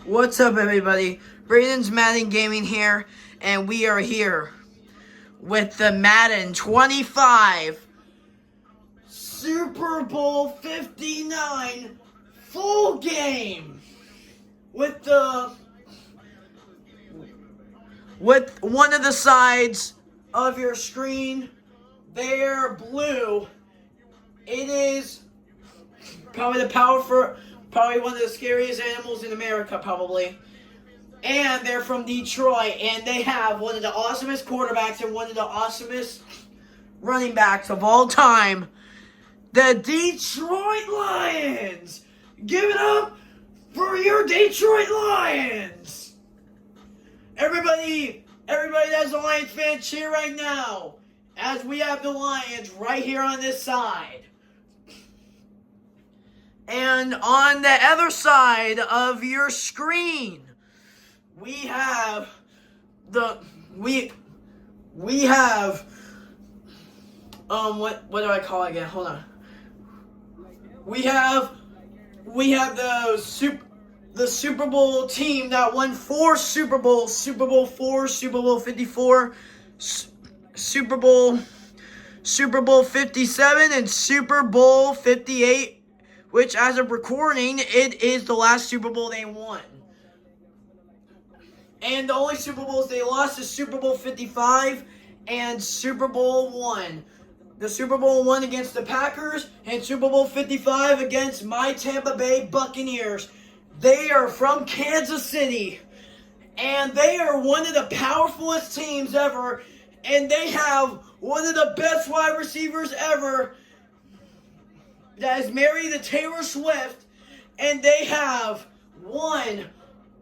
What's up, everybody? Braden's Madden Gaming here, and we are here with the Madden 25 Super Bowl 59 full game with one of the sides of your screen there blue. It is probably probably one of the scariest animals in America, probably. And they're from Detroit, and they have one of the awesomest quarterbacks and one of the awesomest running backs of all time, the Detroit Lions. Give it up for your Detroit Lions. Everybody that's a Lions fan, cheer right now, as we have the Lions right here on this side. And on the other side of your screen, we have what do I call it again? Hold on. We have the Super Bowl team that won 4 Super Bowls: Super Bowl 4, Super Bowl 54, Super Bowl 57, and Super Bowl 58. Which, as of recording, it is the last Super Bowl they won. And the only Super Bowls they lost is Super Bowl 55 and Super Bowl 1. The Super Bowl 1 against the Packers and Super Bowl 55 against my Tampa Bay Buccaneers. They are from Kansas City. And they are one of the powerfulest teams ever. And they have one of the best wide receivers ever, that is married to Taylor Swift, and they have one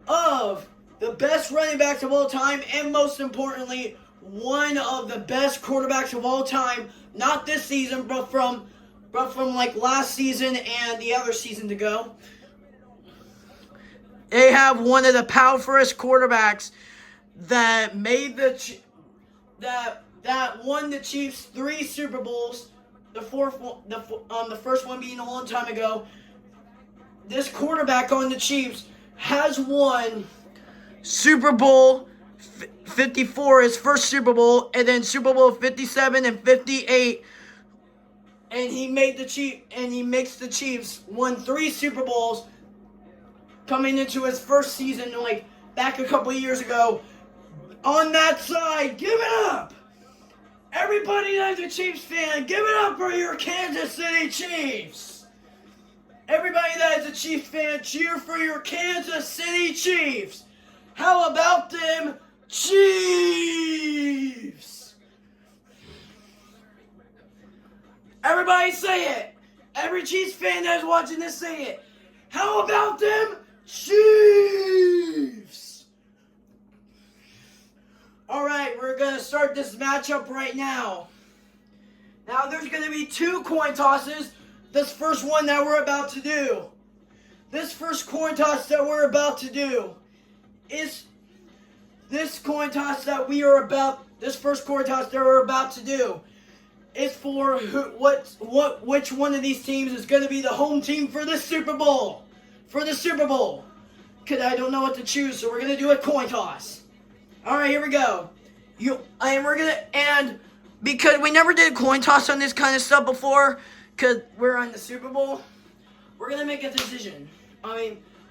of the best running backs of all time, and most importantly, one of the best quarterbacks of all time. Not this season, but from like last season and the other season to go. They have one of the powerfulest quarterbacks that made that won the Chiefs 3 Super Bowls. The first one being a long time ago. This quarterback on the Chiefs has won Super Bowl 54, his first Super Bowl, and then Super Bowl 57 and 58. And he makes the Chiefs won 3 Super Bowls coming into his first season, like back a couple of years ago. On that side, give it up! Everybody that's a Chiefs fan, give it up for your Kansas City Chiefs. Everybody that is a Chiefs fan, cheer for your Kansas City Chiefs. How about them Chiefs? Everybody say it. Every Chiefs fan that's watching this, say it. How about them Chiefs? Alright, we're going to start this matchup right now. Now, there's going to be 2 coin tosses. This first one that we're about to do. This first coin toss that we're about to do is this coin toss that we are about. This first coin toss that we're about to do is for which one of these teams is going to be the home team for the Super Bowl. For the Super Bowl. Because I don't know what to choose, so we're going to do a coin toss. Alright, here we go. And because we never did a coin toss on this kind of stuff before, because we're on the Super Bowl, we're gonna make a decision.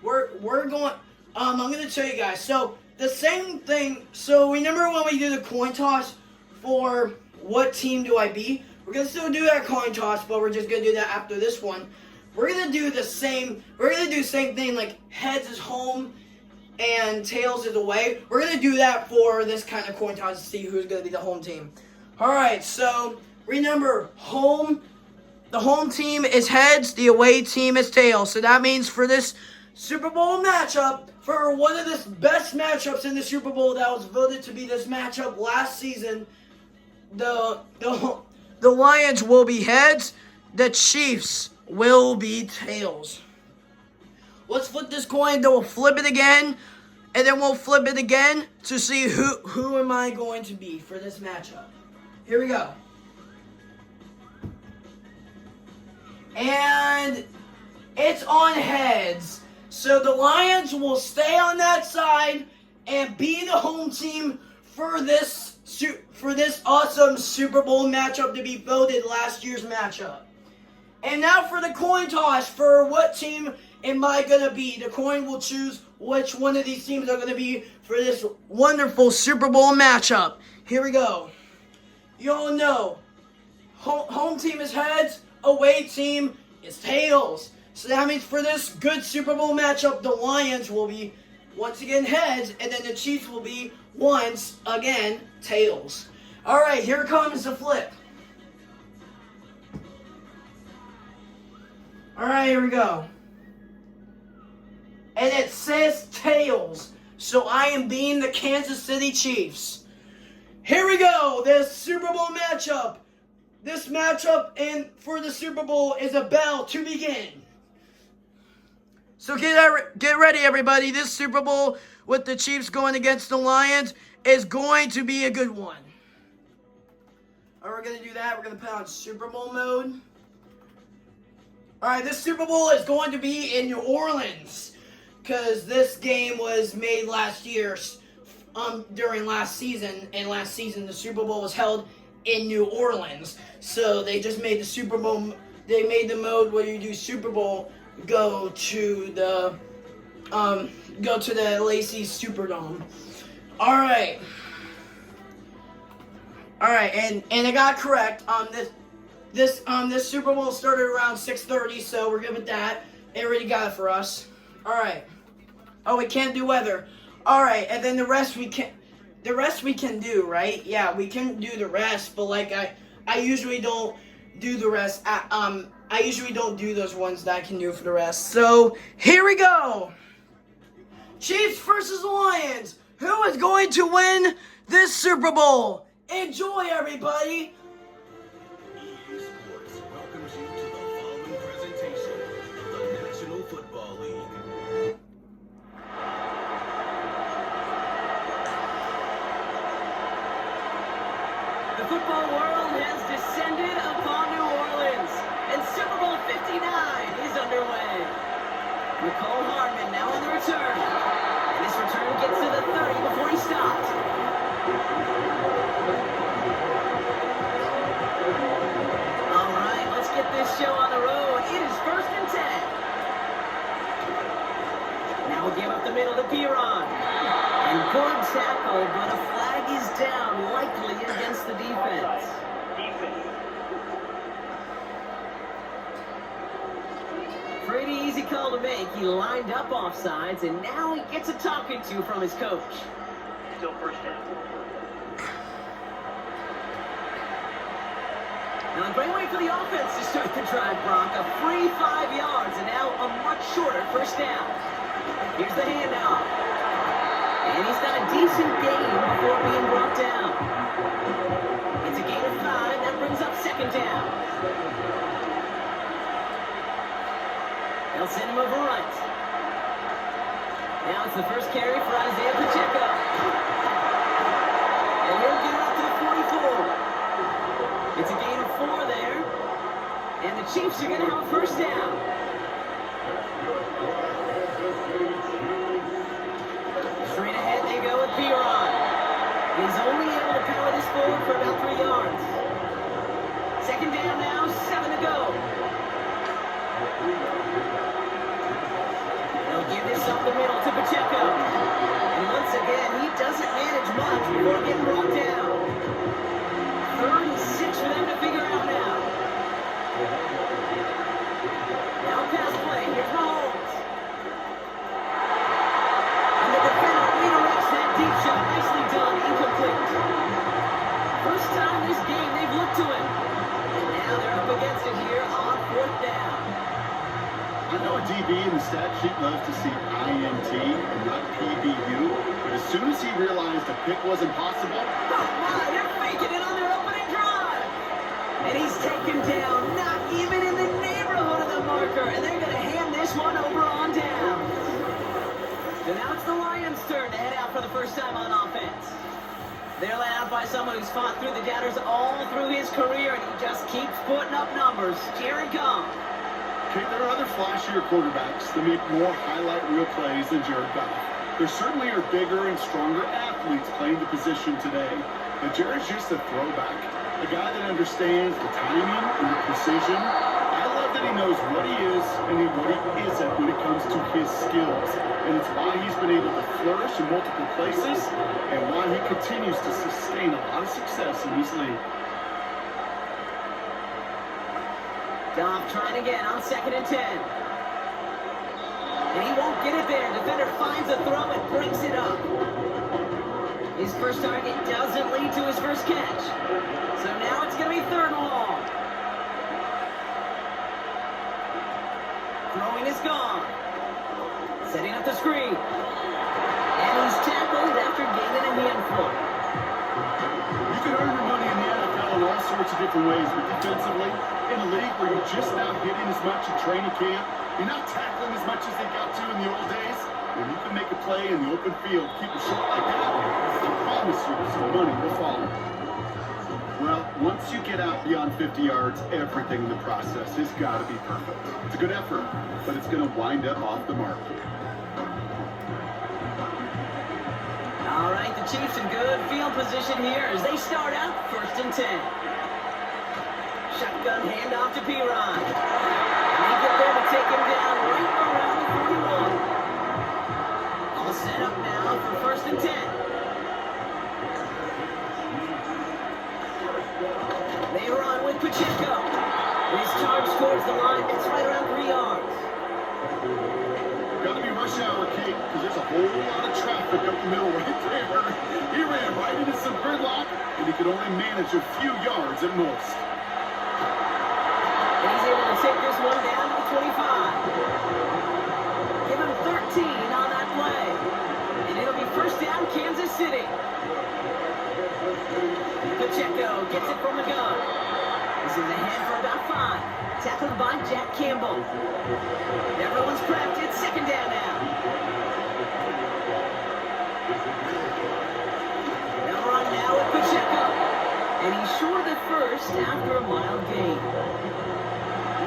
We're going. I'm gonna tell you guys. So the same thing. So remember when we did the coin toss for what team do I be? We're gonna still do that coin toss, but we're just gonna do that after this one. We're gonna do the same. We're gonna do the same thing. Like heads is home and tails is away. We're going to do that for this kind of coin toss to see who's going to be the home team. Alright, so remember, the home team is heads, the away team is tails. So that means for this Super Bowl matchup, for one of the best matchups in the Super Bowl that was voted to be this matchup last season, the Lions will be heads, the Chiefs will be tails. Let's flip this coin, then we'll flip it again, and then we'll flip it again to see who am I going to be for this matchup. Here we go. And it's on heads. So the Lions will stay on that side and be the home team for this awesome Super Bowl matchup to be voted last year's matchup. And now for the coin toss for what team am I going to be. The coin will choose which one of these teams are going to be for this wonderful Super Bowl matchup. Here we go. You all know, home team is heads, away team is tails. So that means for this good Super Bowl matchup, the Lions will be once again heads, and then the Chiefs will be once again tails. All right, here comes the flip. All right, here we go. And it says tails, so I am being the Kansas City Chiefs. Here we go, this Super Bowl matchup. This matchup and for the Super Bowl is about to begin. So get ready, everybody. This Super Bowl with the Chiefs going against the Lions is going to be a good one. All right, we're going to do that. We're going to put on Super Bowl mode. All right, this Super Bowl is going to be in New Orleans because this game was made last year during last season. And last season, the Super Bowl was held in New Orleans. So they just made the Super Bowl. They made the mode where you do Super Bowl go to the Lacey Superdome. All right, and I got correct. This Super Bowl started around 6:30, so we're good with that. It already got it for us. All right. Oh, we can't do weather. All right, and then the rest we can do, right? Yeah, we can do the rest, but like I usually don't do the rest. I usually don't do those ones that I can do for the rest. So, here we go. Chiefs versus Lions. Who is going to win this Super Bowl? Enjoy, everybody. EA Sports welcomes you to the following presentation of the National Football League. The football world has descended upon New Orleans, and Super Bowl 59 is underway. Nicole Hardman now on the return, and this return gets to the 30 before he stops. All right, let's get this show on the road. It is 1st and 10. Now we'll give up the middle to Piron. And good tackle, but a flag is down, likely against the defense. Pretty easy call to make. He lined up offsides, and now he gets a talking to from his coach. Still 1st down. Now a great way for the offense to start the drive, Brock. A free 5 yards, and now a much shorter 1st down. Here's the handoff. And he's got a decent gain before being brought down. It's a gain of 5. That brings up 2nd down. They'll send him over right. Now it's the first carry for Isaiah Pacheco. And he'll get it up to the 44. It's a gain of 4 there. And the Chiefs are going to have a 1st down. Straight ahead they go with Piron. He's only able to power this forward for about 3 yards. 2nd down now, 7 to go. They'll give this up the middle to Pacheco. And once again, he doesn't manage much before getting brought down. 3rd and 6 for them to figure out now. Now pass play, here's Mahomes. And the defender redirects that deep shot. Nicely done, incomplete. First time this game they've looked to him. And now they're up against it here on 4th down. I know a DB in the stat sheet loves to see INT and not PBU, but as soon as he realized a pick wasn't possible... Oh my, they're faking it on their opening drive! And he's taken down, not even in the neighborhood of the marker, and they're going to hand this one over on down. So now it's the Lions' turn to head out for the first time on offense. They're led out by someone who's fought through the doubters all through his career, and he just keeps putting up numbers. Jared Goff. Okay, there are other flashier quarterbacks that make more highlight reel plays than Jared Goff. There certainly are bigger and stronger athletes playing the position today, but Jared's just a throwback, a guy that understands the timing and the precision. I love that he knows what he is and what he isn't when it comes to his skills, and it's why he's been able to flourish in multiple places and why he continues to sustain a lot of success in this league. Goff trying again on 2nd and 10. And he won't get it there. Defender finds a throw and breaks it up. His first target doesn't lead to his first catch. So now it's going to be 3rd and long. Throwing is gone. Setting up the screen. And he's tackled after gaining a handful. You can earn your money in the NFL in all sorts of different ways, but defensively, in a league where you're just not hitting as much in training camp, you're not tackling as much as they got to in the old days, when you can make a play in the open field, keep it short like that, I promise you some money will follow. Well, once you get out beyond 50 yards, everything in the process has got to be perfect. It's a good effort, but it's going to wind up off the mark. All right, the Chiefs in good field position here as they start out 1st and 10. Shotgun handoff to P-Ron. And they get there to take him down right around the 41. All set up now for 1st and 10. They run with Pacheco. His charge towards the line. It's right around 3 yards. Got to be rush hour, Kate, because there's a whole lot of traffic up the middle right there. He ran right into some gridlock, and he could only manage a few yards at most. And he's able to take this one down to the 25. Give him 13 on that play. And it'll be 1st down, Kansas City. Pacheco gets it from the gun. This is ahead for about 5. Tackled by Jack Campbell. Everyone's prepped. It's 2nd down now. They'll run now with Pacheco. And he's short of the 1st after a mild gain.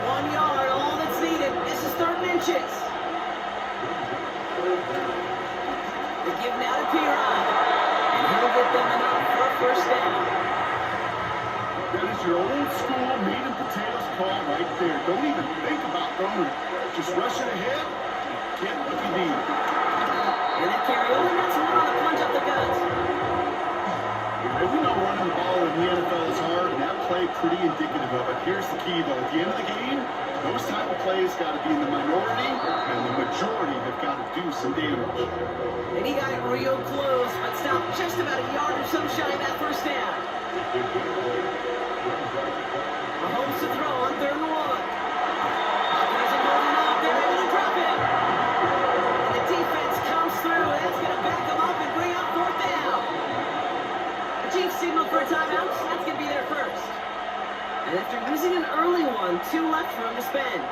1 yard, all that's needed. This is 3rd and inches. The give now to P-Ron. And he'll get them enough for a 1st down. That is your old school meat and potatoes call right there. Don't even think about throwing it. Just rush it ahead. Get what you need. And that carry over, that's one on the punch up the gut. And we know running the ball in the NFL is hard, and that play pretty indicative of it. Here's the key, though. At the end of the game, those type of plays got to be in the minority, and the majority have got to do some damage. And he got it real close, but stopped just about a yard or so shy of that 1st down. Mahomes to throw on 3rd and 1. Hopkins isn't holding up. They're able to drop him. And the defense comes through, and it's going to back them up and bring up 4th down. The Chiefs signaled for a timeout, so that's going to be their 1st. And after using an early one, 2 left for him to spend.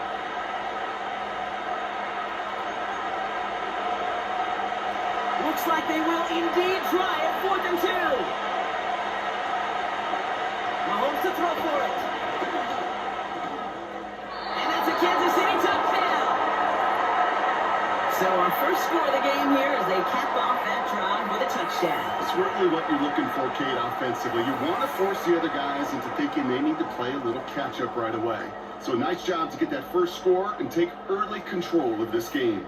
Looks like they will indeed try it. 4th and 2. Mahomes to throw for it. And that's a Kansas City touchdown. So our first score of the game here as they cap off that drive with a touchdown. It's really what you're looking for, Kate, offensively. You want to force the other guys into thinking they need to play a little catch-up right away. So nice job to get that first score and take early control of this game.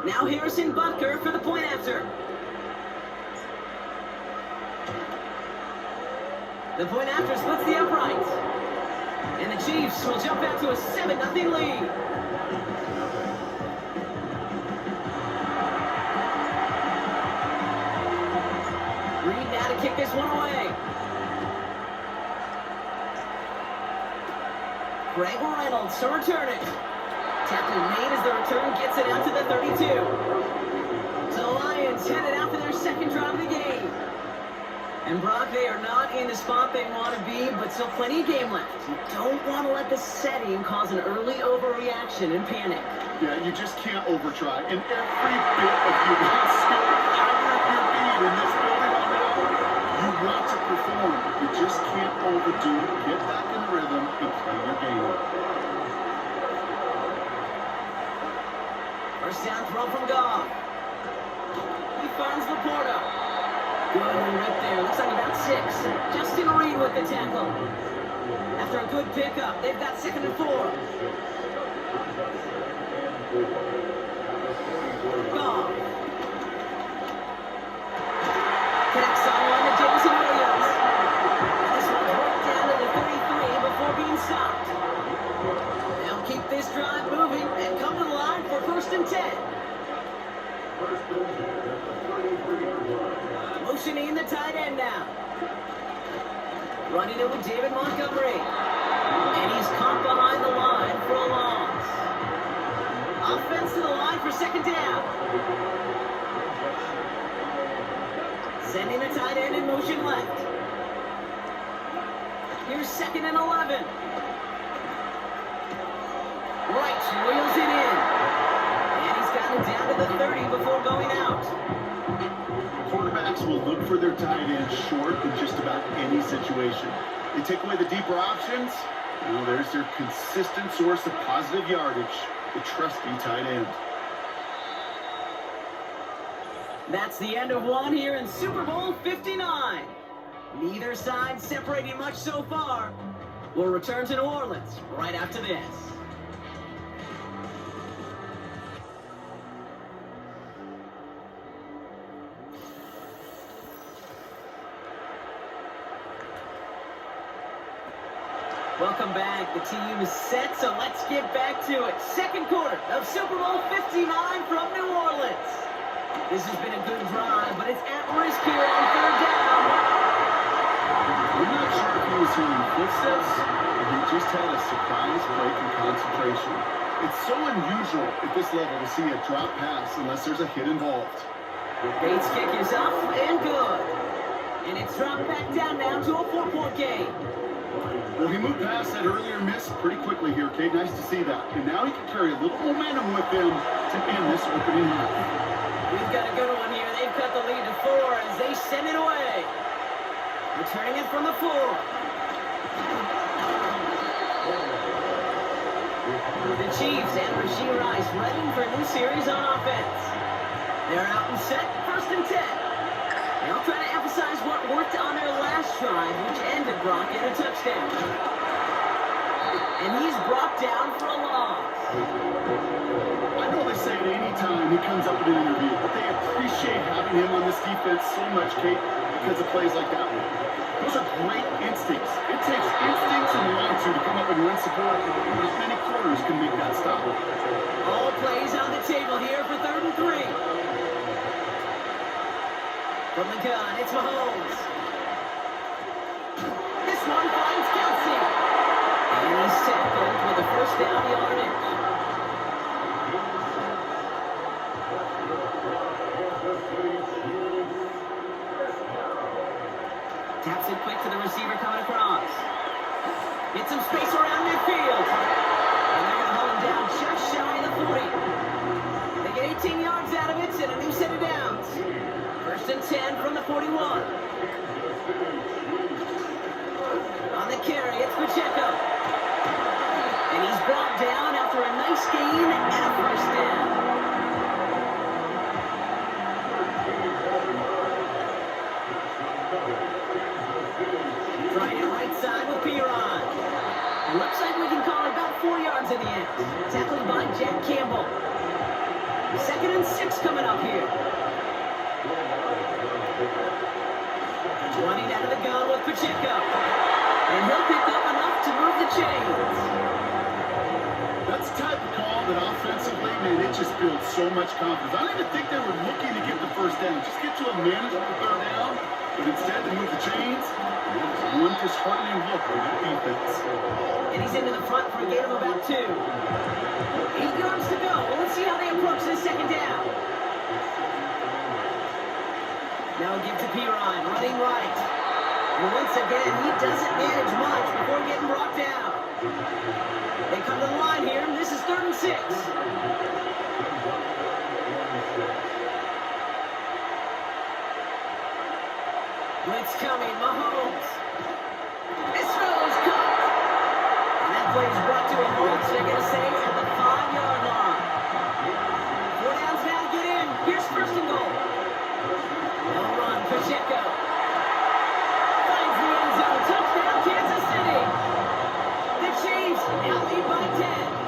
Now Harrison Butker for the point after. The point after splits the uprights. And the Chiefs will jump out to a 7-0 lead. Reed now to kick this one away. Greg Reynolds to return it. Tackle made as the return gets it out to the 32. So the Lions headed out for their 2nd drive of the game. And Brock, they are not in the spot they want to be, but still plenty of game left. You don't want to let the setting cause an early overreaction and panic. Yeah, you just can't overtry. And every bit of your skill, however you're being in this building right now, you want to perform. You just can't overdo it. Get back in the rhythm and play your game. First down throw from Goff. He finds Laporta. Good rip there. Looks like about 6. Justin Reed with the tackle. After a good pickup, they've got 2nd and 4. Goff. Connects on one to Jameson Williams. And this one's worked down to the 33 before being stopped. They'll keep this drive moving and come to the line for 1st and 10. Motioning the tight end now. Running it with David Montgomery. And he's caught behind the line for a loss. Offense to the line for 2nd down. Sending the tight end in motion left. Here's 2nd and 11. Right, wheels it in. And he's got it down to the 30 before going out. Quarterbacks will look for their tight end short in just about any situation. They take away the deeper options. Well, there's their consistent source of positive yardage, the trusty tight end. That's the end of one here in Super Bowl 59. Neither side separating much so far. We'll return to New Orleans right after this. Welcome back. The team is set, so let's get back to it. 2nd quarter of Super Bowl 59 from New Orleans. This has been a good drive, but it's at risk here on 3rd down. I'm not sure if he was hearing footsteps or he just had a surprise break in concentration. It's so unusual at this level to see a drop pass unless there's a hit involved. Bates' kick is up and good. And it's dropped back down now to a 4-point game. Well, he moved past that earlier miss pretty quickly here, Kate. Nice to see that. And now he can carry a little momentum with him to end this opening half. We've got a good one here. They've cut the lead to 4 as they send it away. Returning it from the 4. The Chiefs and Rashee Rice ready for a new series on offense. They're out and set, 1st and 10. They'll try to emphasize what worked on their last drive, which ended Brock in a touchdown. And he's brought down for a loss. I know they say it any time he comes up in an interview, but they appreciate having him on this defense so much, Kate, because of plays like that one. Those are great instincts. It takes instincts and line to come up and run support. Not many quarters can make that stop. All plays on the table here for 3rd and 3. From the gun, it's Mahomes. This one finds Kelsey. And he's tackled with a 1st down yardage. Taps it quick to the receiver coming across. Get some space around midfield. And they're going to hold him down just shy of the 40. They get 18 yards out of it and a new set of downs. 1st and 10 from the 41. On the carry, it's Pacheco. And he's brought down after a nice gain and a 1st down. Trying it right side with Piron. Looks like we can call it about 4 yards in the end. Tackled by Jack Campbell. 2nd and 6 coming up here. Running out of the gun with Pacheco. And he'll pick up enough to move the chains. That's the type of call that offensively, man, it just builds so much confidence. I don't even think they were looking to get the 1st down. Just get to a manageable 3rd down. But instead, they move the chains. And that is one disheartening look for the defense. And he's into the front for a gain of about 2. 8 yards to go. Well, let's see how they approach this 2nd down. Now give to Piron, running right. And once again, he doesn't manage much before getting brought down. They come to the line here, and this is 3rd and 6. Blitz coming. Mahomes. This throw is caught. And that play is brought to a halt. They're going to say at the 5-yard line. 4 downs now to get in. Here's first and goal. No run. Pacheco. Finds the end zone. Touchdown, Kansas City. The Chiefs now lead by 10.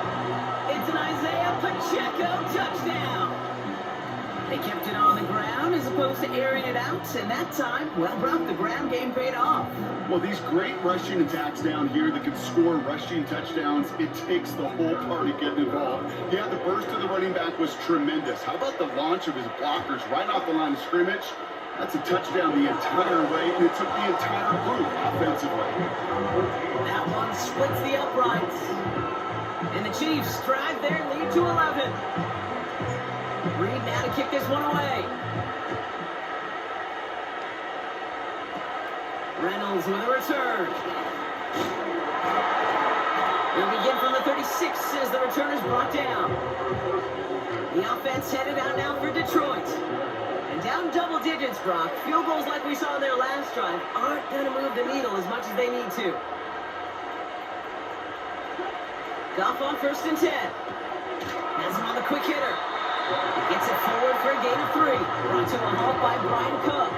It's an Isaiah Pacheco touchdown. They kept it on the ground as opposed to airing it out, and that time, well, Brock, the ground game paid off. Well, these great rushing attacks down here that can score rushing touchdowns, it takes the whole party getting involved. Yeah, the burst of the running back was tremendous. How about the launch of his blockers right off the line of scrimmage? That's a touchdown the entire way, and it took the entire group offensively. That one splits the uprights. And the Chiefs drive their lead to 11. Reed now to kick this one away. Reynolds with a return. They'll begin from the 36 as the return is brought down. The offense headed out now for Detroit. And down double digits, Brock. Field goals like we saw in their last drive aren't going to move the needle as much as they need to. Goff on 1st and 10. Has him on the quick hitter. He gets it forward for a gain of 3. Brought to a halt by Brian Cook.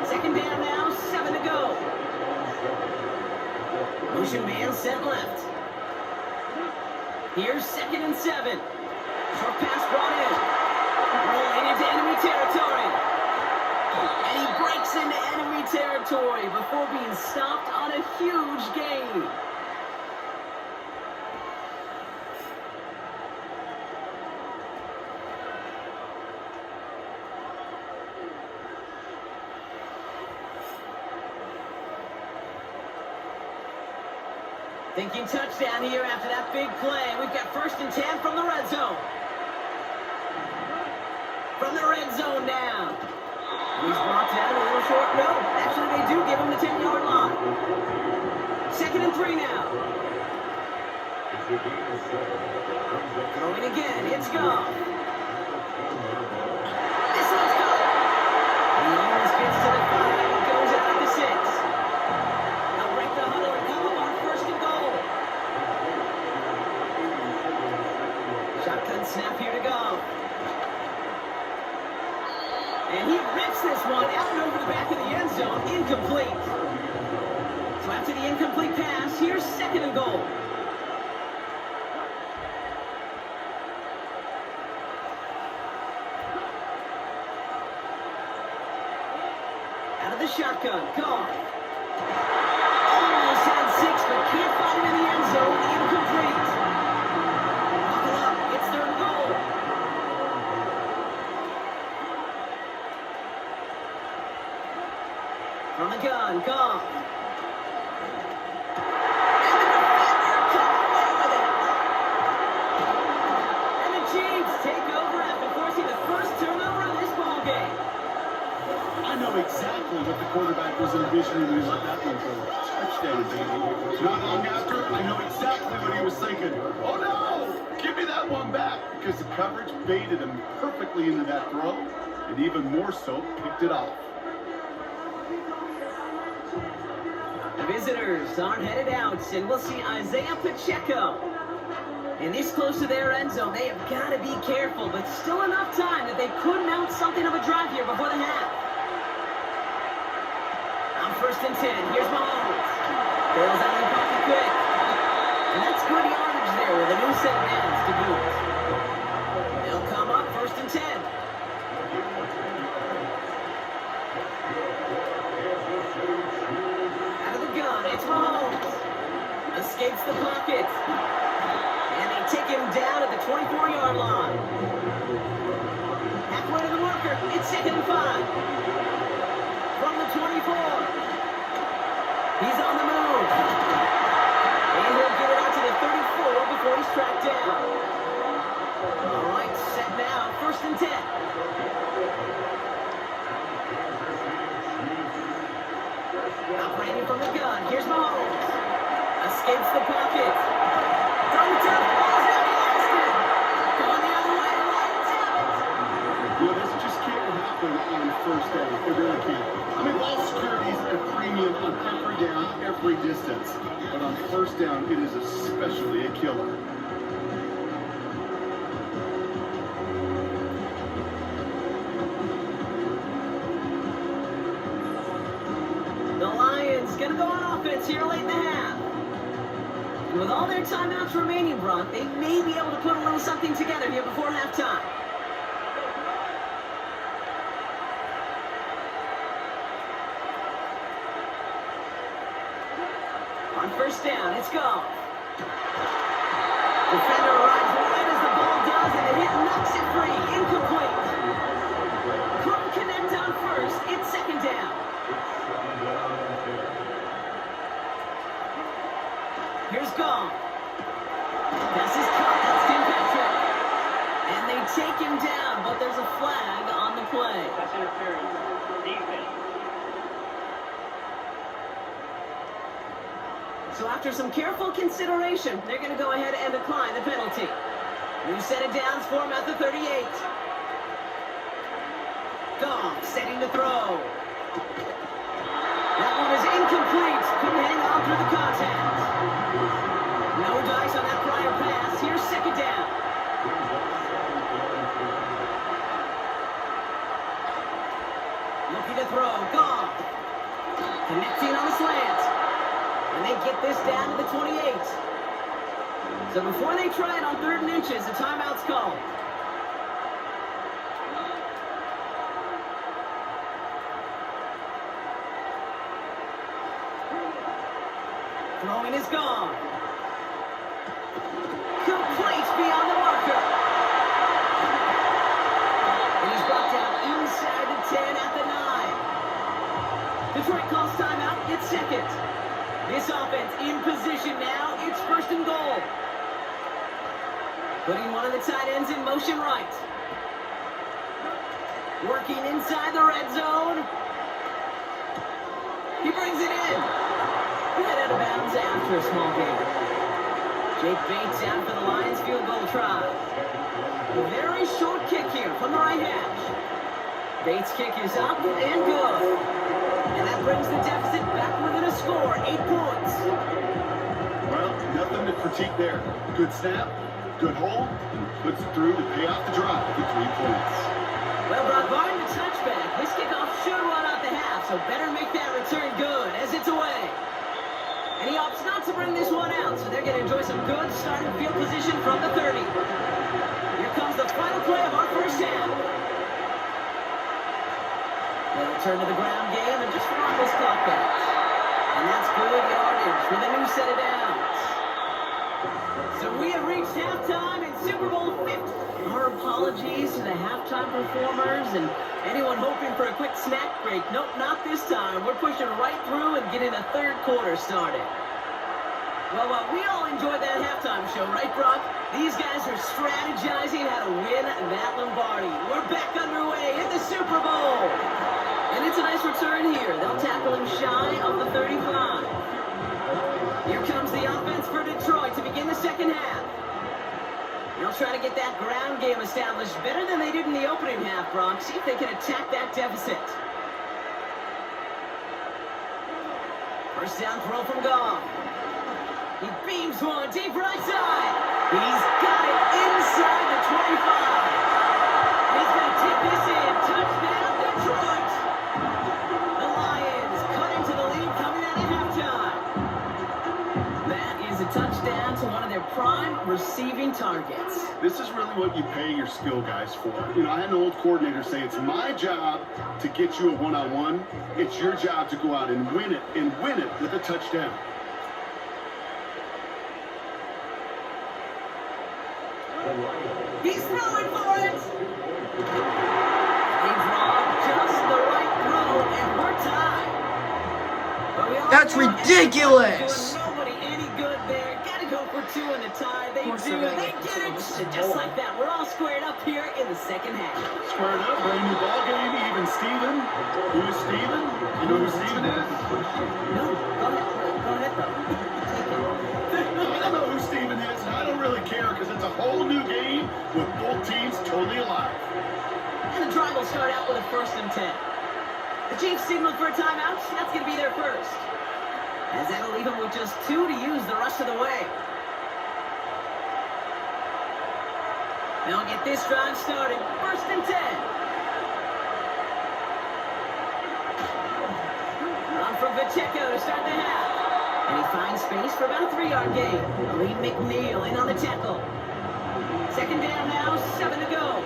2nd down now, 7 to go. Motion man sent left. Here's 2nd and 7. Short pass brought in. Rolling into enemy territory. And he breaks into enemy territory before being stopped on a huge gain. Thinking touchdown here after that big play. We've got 1st and 10 from the red zone. From the red zone now. He's brought down a little short. No, actually they do give him the 10-yard line. 2nd and 3 now. Throwing again. It's Goff. This one's gone. He almost gets to the 5 and goes out at the 6. They'll break the huddle and come up on 1st and goal. Shotgun snap here to go. And he rips this one out and over the back of the end zone. Incomplete. So after the incomplete pass, here's 2nd and goal. Out of the shotgun, Goff. Almost had 6, but can't find him in the end zone. Incomplete. Buckle up. It's 3rd and goal. From the gun, Goff. And the defender comes away with it. And the Chiefs take over after forcing the first turnover of this ball game. I know exactly what the quarterback was envisioning when he let that one go. Touchdown, baby. Not long after, I know exactly what he was thinking. Oh no! Give me that one back! Because the coverage baited him perfectly into that throw, and even more so, picked it off. The visitors aren't headed out, and we'll see Isaiah Pacheco. And this close to their end zone, they have got to be careful, but still enough time that they could mount something of a drive here before the half. On 1st and 10, here's Mahomes. Bails out of the pocket quick. And that's good yardage there with a new set of hands to boot. They'll come up 1st and 10. Out of the gun, it's Mahomes. Escapes the pocket. And they take him down at the 24-yard line. Halfway to the marker, it's 2nd and 5. From the 24. He's on the move. And he'll get it out to the 34 before he's tracked down. All right, set now, 1st and 10. Operating from the gun, here's Mahomes. Escapes the pocket. Throwing to the balls out, he lost it. Going the other way, Lions have it. You know, this just can't happen on 1st day. It really can't. I mean, ball security in on every down, every distance. But on first down, it is especially a killer. The Lions going to go on offense here late in the half. And with all their timeouts remaining, Brock, they may be able to put a little something together here before halftime. On first down, it's gone. Defender arrives right as the ball does, and the hit knocks it free. Incomplete. Couldn't connect on first. It's second down. Here's Gong. Pass is caught. That's Tim Patrick. And they take him down, but there's a flag on the play. That's interference. Defense. So after some careful consideration, they're going to go ahead and decline the penalty. New set of downs for him at the 38. Gong setting to throw. That one is incomplete. Couldn't hang on through the contact. No dice on that prior pass. Here's second down. Looking to throw. Gong. Connecting on the slant. And they get this down to the 28. So before they try it on 3rd and inches, a timeout's called. Throwing is gone. Complete beyond the marker. And he's brought down inside the 10 at the 9. Detroit calls timeout. It's second. This offense in position now. It's 1st and goal. Putting one of the tight ends in motion right. Working inside the red zone. He brings it in. Head out of bounds after a small gain. Jake Bates out for the Lions field goal try. A very short kick here from the right hash. Bates' kick is up and good. And that brings the deficit back within a score, 8 points. Well, nothing to critique there. Good snap, good hold, and puts it through to pay off the drive for 3 points. Well, Brock, barring the touchback, this kickoff should run out the half, so better make that return good as it's away. And he opts not to bring this one out, so they're going to enjoy some good starting field position from the 30. Here comes the final play of our first half. They'll turn to the ground game and just run this clock back. And that's good yardage for the new set of downs. So we have reached halftime in Super Bowl 50. Our apologies to the halftime performers and anyone hoping for a quick snack break. Nope, not this time. We're pushing right through and getting the 3rd quarter started. Well, we all enjoyed that halftime show, right, Brock? These guys are strategizing how to win that Lombardi. We're back underway in the Super Bowl. And it's a nice return here. They'll tackle him shy of the 35. Here comes the offense for Detroit to begin the second half. They'll try to get that ground game established better than they did in the opening half, Brock. See if they can attack that deficit. First down throw from Gong. He beams one deep right side. He's got it inside the 25. He's going to take this in. Touchdown, Detroit. The Lions cut into the lead coming out of halftime. That is a touchdown to one of their prime receiving targets. This is really what you pay your skill guys for. You know, I had an old coordinator say, it's my job to get you a one-on-one. It's your job to go out and win it with a touchdown. He's throwing for it. They draw just the right throw, and we're tied. But we all That's know ridiculous. doing nobody any good there. Got to go for 2 in the tie. They do. They get it. Just like that. We're all squared up here in the second half. Squared up, brand new ball game, even Steven. Who's Steven? You know who Steven is? No, go ahead, though. I don't know who Steven is, and I don't really care because it's a whole new game with both teams totally alive. And the drive will start out with a 1st and 10. The Chiefs signaled for a timeout. That's going to be their first. As that'll leave them with just 2 to use the rest of the way. They'll get this drive started. 1st and 10. On from Pacheco to start the half. And he finds space for about a 3-yard gain. Lee McNeil in on the tackle. 2nd down now, 7 to go.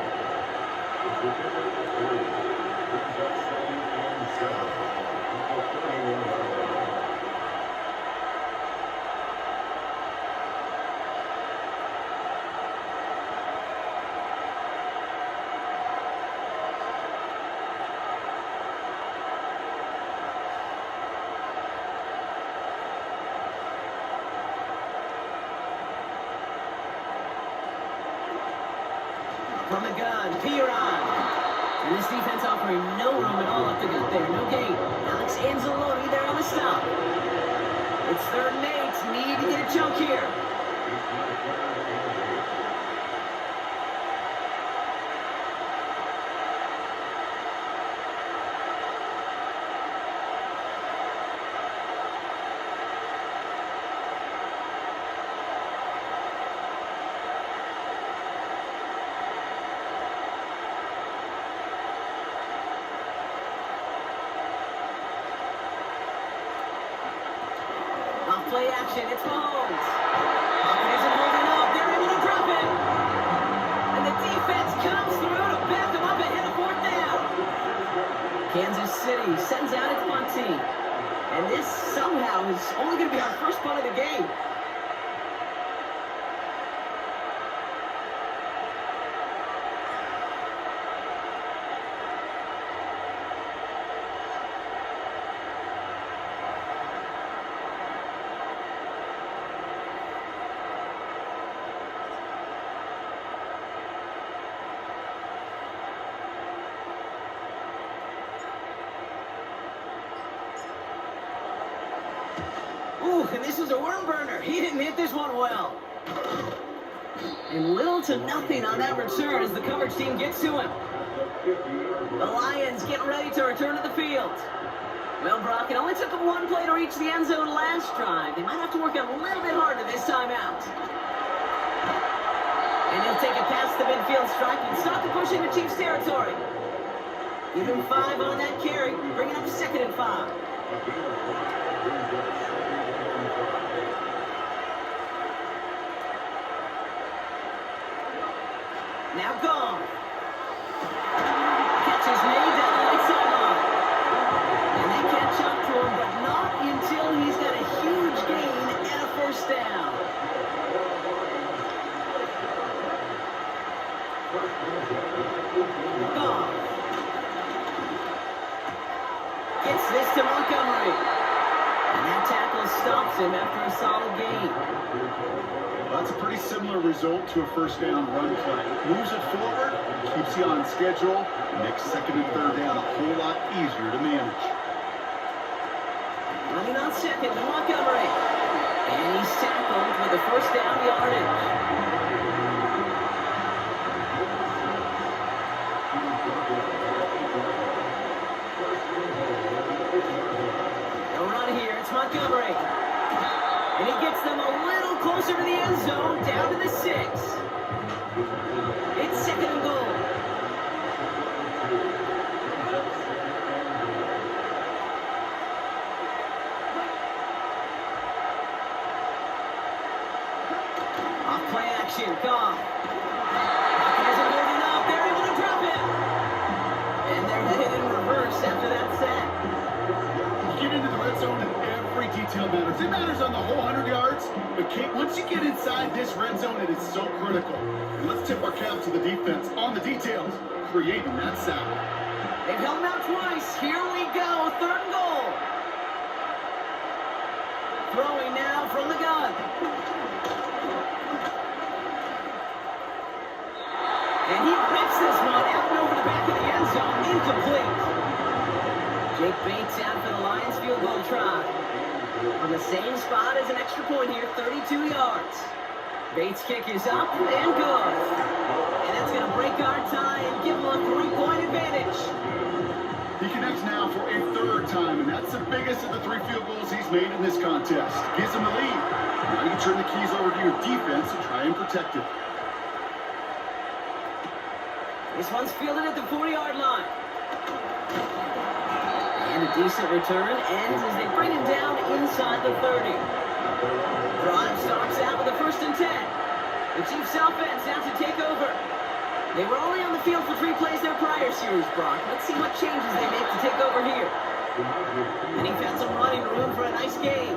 From the gun, Piron. And this defense offering no room at all up the gut there. No gain. Alex Anzalone there on the stop. It's 3rd and 8. Need to get a chunk here. Play action, it's Mahomes. Pocket isn't holding up, they're able to drop it. And the defense comes through to back them up ahead of 4th down. Kansas City sends out its punt team. And this somehow is only going to be our first punt of the game. Ooh, and this was a worm burner. He didn't hit this one well. And little to nothing on that return as the coverage team gets to him. The Lions getting ready to return to the field. Well, Brock, it only took them 1 play to reach the end zone last drive. They might have to work a little bit harder this time out. And he'll take it past the midfield stripe and start to push into Chiefs territory. Give him 5 on that carry, bringing up 2nd and 5. Now gone. Catch is made down the right sideline. And they catch up to him, but not until he's got a huge gain and a 1st down. Gone. Gets this to Montgomery. And that tackle stops him after a solid gain. That's a pretty similar result to a 1st down run play. Moves it forward, keeps you on schedule, makes 2nd and 3rd down a whole lot easier to manage. Running on 2nd to Montgomery. And he's tackled with the 1st down yardage. They'll run here, it's Montgomery. And he gets them a little closer to the end zone, down to the 6. It's 2nd and goal. Off play action, Goff. Pocket isn't holding up, they're able to drop it. And they're headed in reverse after that sack. You get into the red zone and every detail matters. It matters on the whole 100 yards, but once you get inside this red zone, it is so critical. And let's tip our cap to the defense on the details, creating that sack. They've held him out twice. Here we go, 3rd and goal. Throwing now from the gun. And he rips this one out and over the back of the end zone. Incomplete. Jake Bates out for the Lions field goal try. From the same spot as an extra point here, 32 yards. Bates' kick is up and good. And that's going to break our tie and give them a 3-point advantage. He connects now for a third time, and that's the biggest of the 3 field goals he's made in this contest. Gives him the lead. Now you turn the keys over to your defense and try and protect it. This one's fielded at the 40-yard line. And a decent return ends as they bring him down inside the 30. Drive starts out with a 1st and 10. The Chiefs offense now to take over. They were only on the field for 3 plays their prior series, Brock. Let's see what changes they make to take over here. And he found some running room for a nice gain.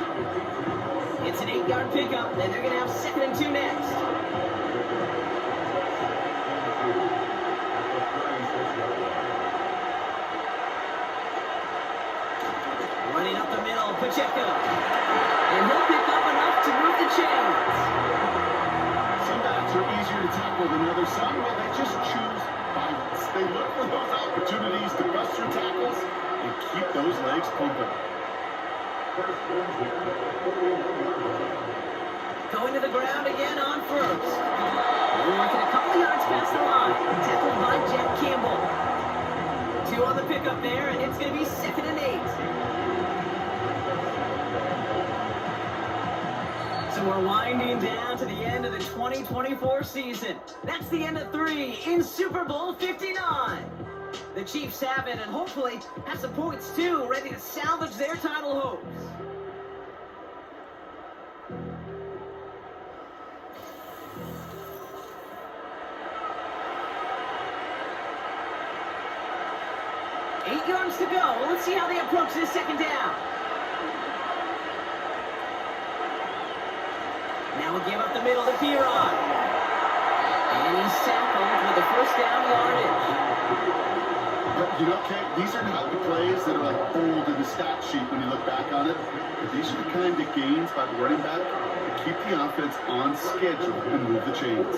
It's an 8-yard pickup, and they're going to have 2nd and 2 next. Running up the middle, Pacheco. And he'll pick up enough to move the chains. Some backs are easier to tackle than others. Some, well, they just choose violence. They look for those opportunities to bust through tackles and keep those legs pumping. Going to the ground again on 1st. They're working a couple of yards past the line. Tackled by Jack Campbell. 2 on the pickup there, and it's going to be 2nd and 8. So we're winding down to the end of the 2024 season. That's the end of 3 in Super Bowl 59. The Chiefs have it, and hopefully have some points too, ready to salvage their title hopes. Eight yards to go. Well, let's see how they approach this 2nd down. Now we'll give up the middle to Piron. And he's tackled with the 1st down yardage. But, you know, Kate, these are not the plays that are like bold in the stat sheet when you look back on it. But these are the kind of gains by the running back that keep the offense on schedule and move the chains.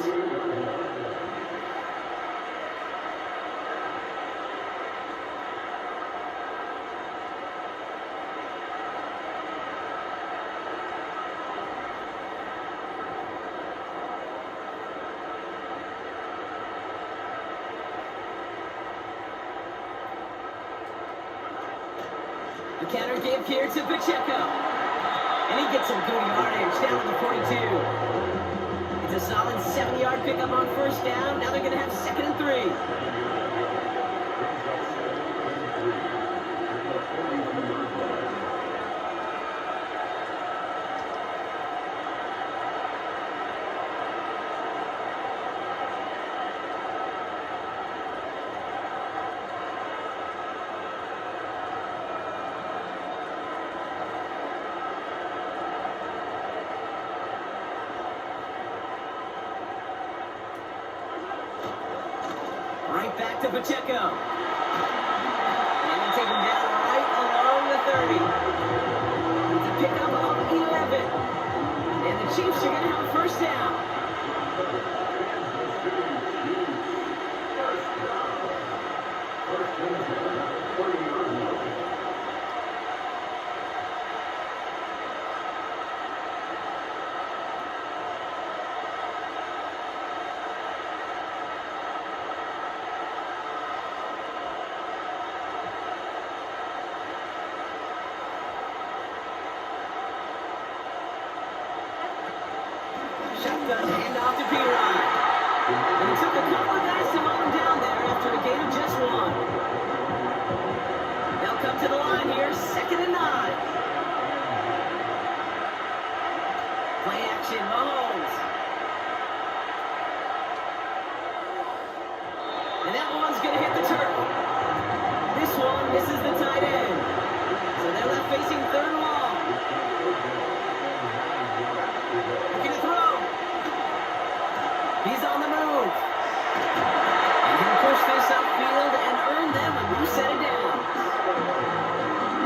The counter give here to Pacheco. And he gets some good yardage down to the 42. It's a solid 7-yard pickup on 1st down. Now they're going to have 2nd and 3. Right back to Pacheco. And they take him down right along the 30. It's a pickup of 11. And the Chiefs are going to have a 1st down. Shotgun handoff to Piron. And it took a couple of guys to mow him down there after a gain of just 1. They'll come to the line here, 2nd and 9. Play action, Mahomes. And that one's going to hit the turf. This one misses the tight end. So they're left facing 3rd and long. Looking to throw. He's on the move. And he'll push this upfield and earn them a new set of downs.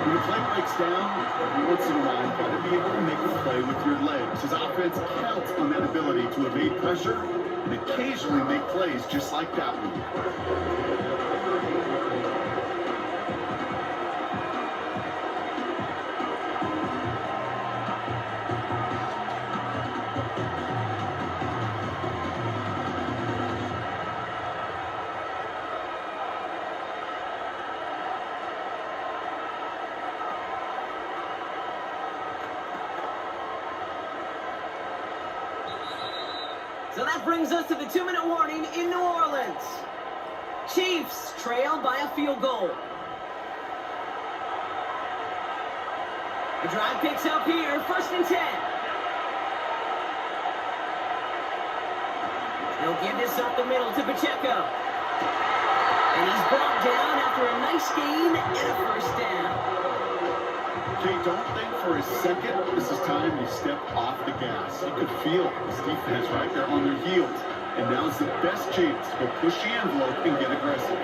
When the play breaks down, every once in a while, you've got to be able to make a play with your legs. His offense counts on that ability to evade pressure and occasionally make plays just like that one. So that brings us to the 2-minute warning in New Orleans. Chiefs trail by a field goal. The drive picks up here, 1st and 10. He'll give this up the middle to Pacheco. And he's brought down after a nice gain and a 1st down. Okay, don't think for a second this is time you step off the gas. You could feel this defense right there on their heels. And now's the best chance to go push the envelope and get aggressive.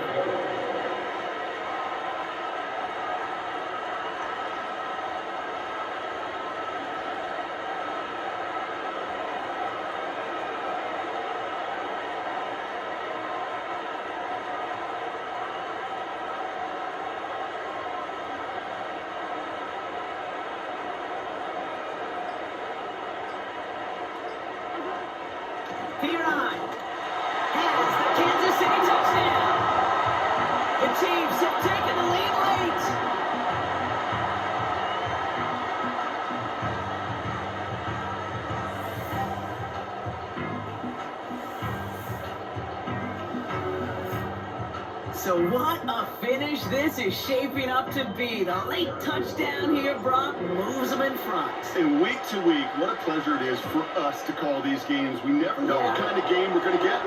P9 has the Kansas City touchdown. The Chiefs have taken the lead late. So what a finish this is shaping up to be. The late touchdown here, Brock, moves them in front. And week to week, what a pleasure it is for us to call these games. We never know what kind of game we're going to get.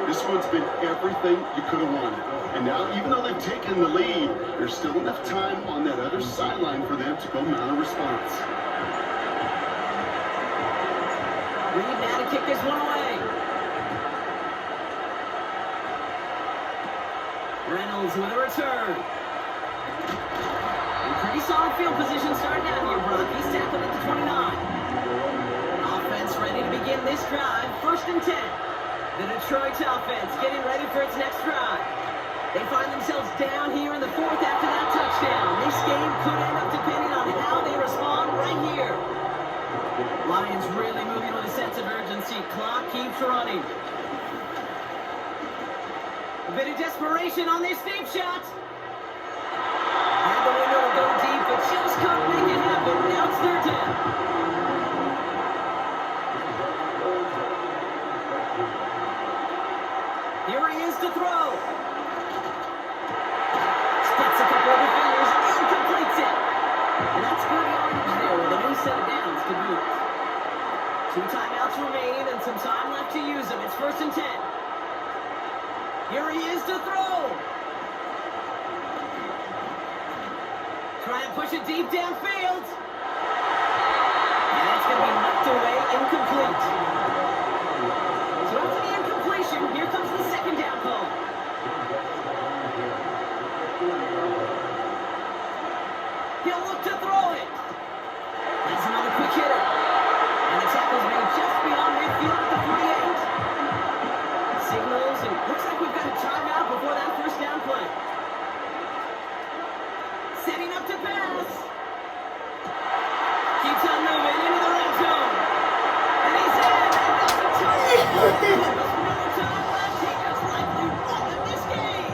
This one's been everything you could have wanted. And now, even though they've taken the lead, there's still enough time on that other sideline for them to go mount a response. Reed now to kick this one away. Reynolds with a return. In pretty solid field position starting out here, Brock. He's tackled at the 29. Offense ready to begin this drive. 1st and 10. The Detroit offense getting ready for its next drive. They find themselves down here in the 4th after that touchdown. This game could end up depending on how they respond right here. Lions really moving with a sense of urgency. Clock keeps running. A bit of desperation on this deep shot. Had the window to go deep, but just couldn't make it happen. Now it's 3rd down. Here he is to throw. Splits a couple of defenders and completes it. And that's good yardage there with a new set of downs to boot. 2 timeouts remain and some time left to use them. It's 1st and 10. Here he is to throw. Try and push it deep downfield. And that's going to be knocked away, incomplete. So after the incompletion, here comes the 2nd down call. He'll look to throw it. That's another quick hitter. And the tackle's made just beyond midfield at the 48. Signals, and looks like we've got a timeout before that 1st down play. Setting up to pass. Keeps on moving into the red zone. And he's in. And that's a touchdown. There's no time left. He just likely won this game.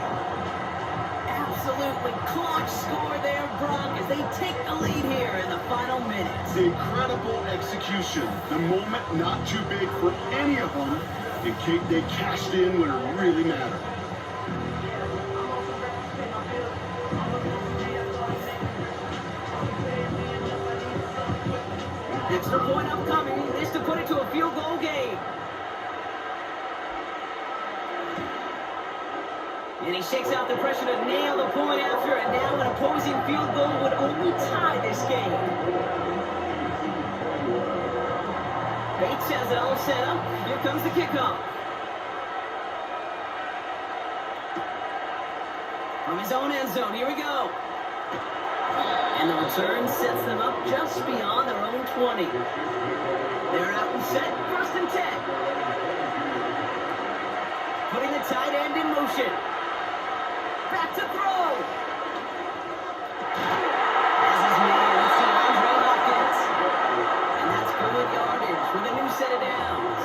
Absolutely clutch score there, Brock, as they take the lead here in the final minutes. Incredible execution. The moment not too big for any of them. And Kate, they cashed in when it really mattered. Extra point upcoming. This to put it to a field goal game. And he shakes out the pressure to nail the point after, and now an opposing field goal would only tie this game. Bates has it all set up. Here comes the kickoff. From his own end zone, here we go. And the return sets them up just beyond their own 20. They're out and set, 1st and 10. Putting the tight end in motion. Back to throw. As his man, it's DeAndre Hopkins. And that's good yardage with a new set of downs.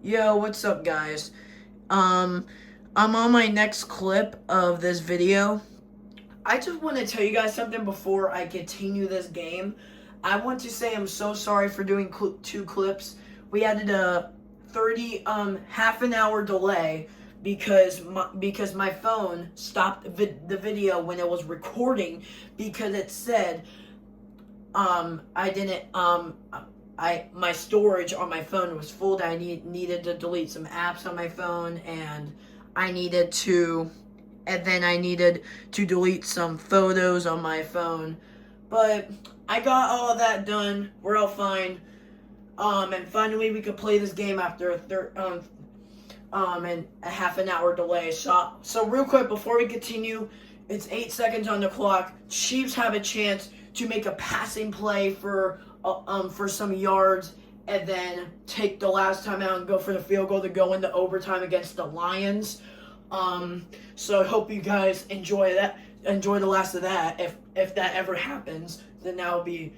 Yo, what's up, guys? I'm on my next clip of this video. I just want to tell you guys something before I continue this game. I want to say I'm so sorry for doing 2 clips we added a 30 half an hour delay because my phone stopped the video when it was recording because it said my storage on my phone was full. That I needed to delete some apps on my phone, and I needed to delete some photos on my phone. But I got all of that done. We're all fine. And finally we could play this game after and a half an hour delay. So real quick before we continue, it's 8 seconds on the clock. Chiefs have a chance to make a passing play for some yards, and then take the last time out and go for the field goal to go into overtime against the Lions. So I hope you guys enjoy the last of that. If that ever happens, then that will be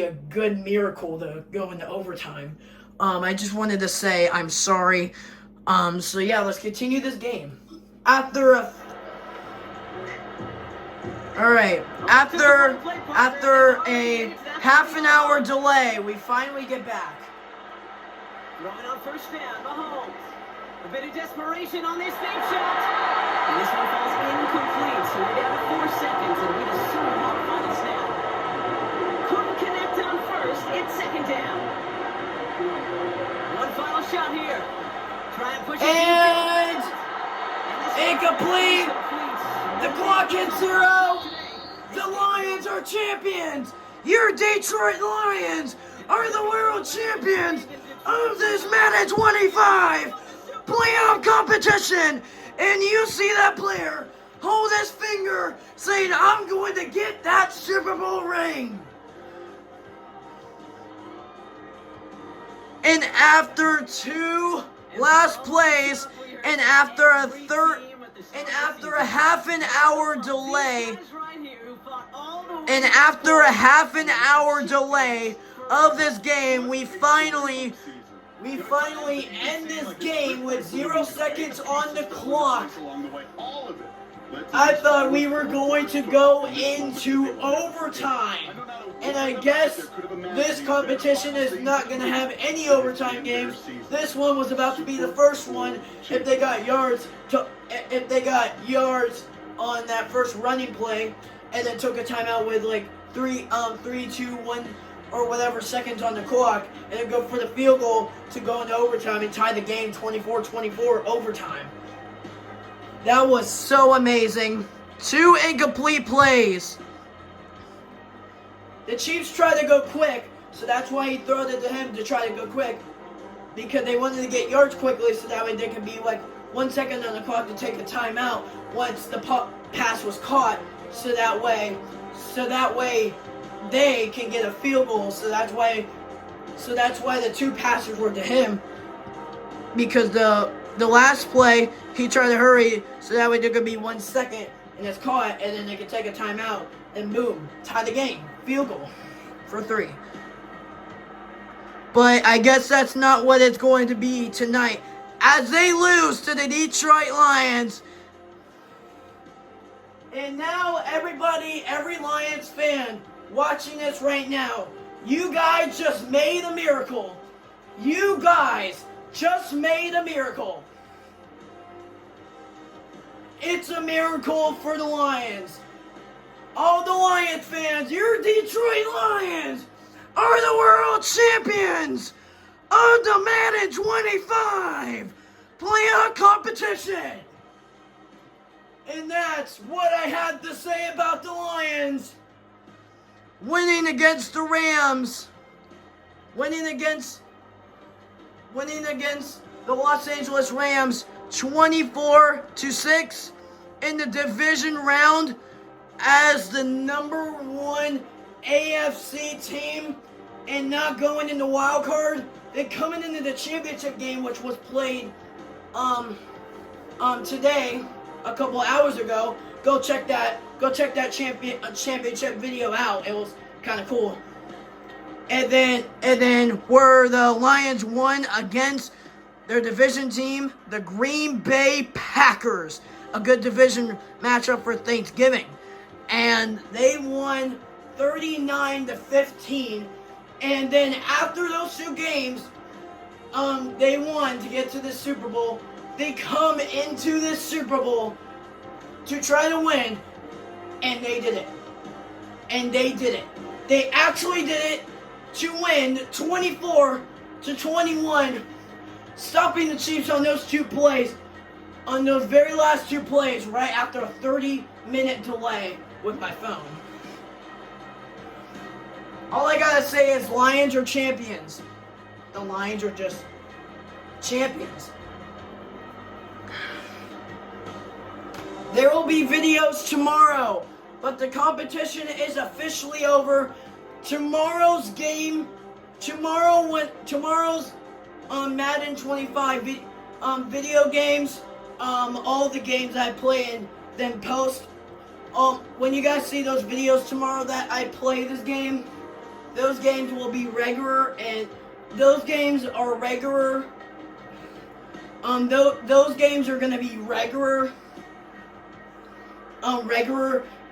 a good miracle to go into overtime. I just wanted to say I'm sorry. So yeah, let's continue this game. After a half an hour delay, we finally get back. Throwing on first down, Mahomes. A bit of desperation on this big shot. And this one falls incomplete, so we're down to 4 seconds, and we'd assume our final snap. Couldn't connect on first, it's second down. One final shot here. Try and push it. And incomplete. The clock hits 0. The Lions are champions. Your Detroit Lions are the world champions of this Madden 25 playoff competition. And you see that player hold his finger saying, I'm going to get that Super Bowl ring. And after 2 last plays, and after a half an hour delay, of this game, we finally end this game with 0 seconds on the clock. I thought we were going to go into overtime. And I guess this competition is not going to have any overtime games. This one was about to be the first one if they got yards on that first running play, and then took a timeout with like 3, 2, 1 or whatever seconds on the clock, and then go for the field goal to go into overtime and tie the game 24-24 overtime. That was so amazing. 2 incomplete plays. The Chiefs tried to go quick, so that's why he threw it to him to try to go quick, because they wanted to get yards quickly, so that way there could be like 1 second on the clock to take a timeout once the pass was caught, so that way they can get a field goal. So that's why the 2 passes were to him, because the last play he tried to hurry, so that way there could be 1 second and it's caught, and then they could take a timeout and boom, tie the game, field goal for 3. But I guess that's not what it's going to be tonight, as they lose to the Detroit Lions. And now every Lions fan watching this right now, you guys just made a miracle. You guys just made a miracle. It's a miracle for the Lions. All the Lions fans, your Detroit Lions are the world champions of the Madden 25 playoff competition. And that's what I had to say about the Lions winning against the Rams, winning against the Los Angeles Rams 24-6 in the division round as the number 1 AFC team, and not going in the wild card. Then coming into the championship game, which was played today, a couple hours ago. Go check that championship video out. It was kind of cool. And then where the Lions won against their division team, the Green Bay Packers, a good division matchup for Thanksgiving, and they won 39-15. And then after those 2 games, they won to get to the Super Bowl. They come into this Super Bowl to try to win, and they did it. And they did it. They actually did it to win 24-21, stopping the Chiefs on those two plays, on those very last two plays, right after a 30-minute delay with my phone. All I gotta say is Lions are champions. The Lions are just champions. There will be videos tomorrow, but the competition is officially over. Tomorrow's game, tomorrow's Madden 25 video games, all the games I play and then post. When you guys see those videos tomorrow that I play this game, those games will be regular, and those games are regular. Those games are gonna be regular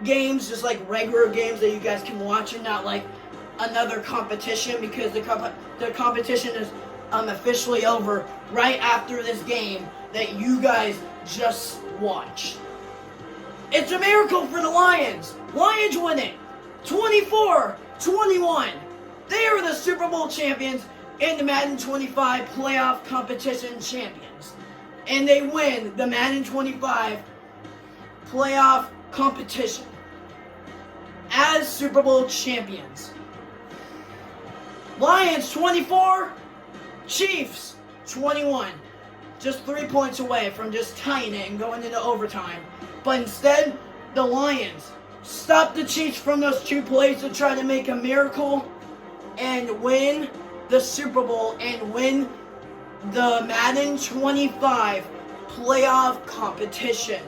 games, just like regular games that you guys can watch, and not like another competition, because the competition is officially over right after this game that you guys just watched. It's a miracle for the Lions. Lions win it 24-21. They are the Super Bowl champions and the Madden 25 playoff competition champions. And they win the Madden 25 playoff competition as Super Bowl champions. Lions 24, Chiefs 21. Just 3 points away from just tying it and going into overtime. But instead, the Lions stopped the Chiefs from those two plays to try to make a miracle and win the Super Bowl and win the Madden 25 playoff competition.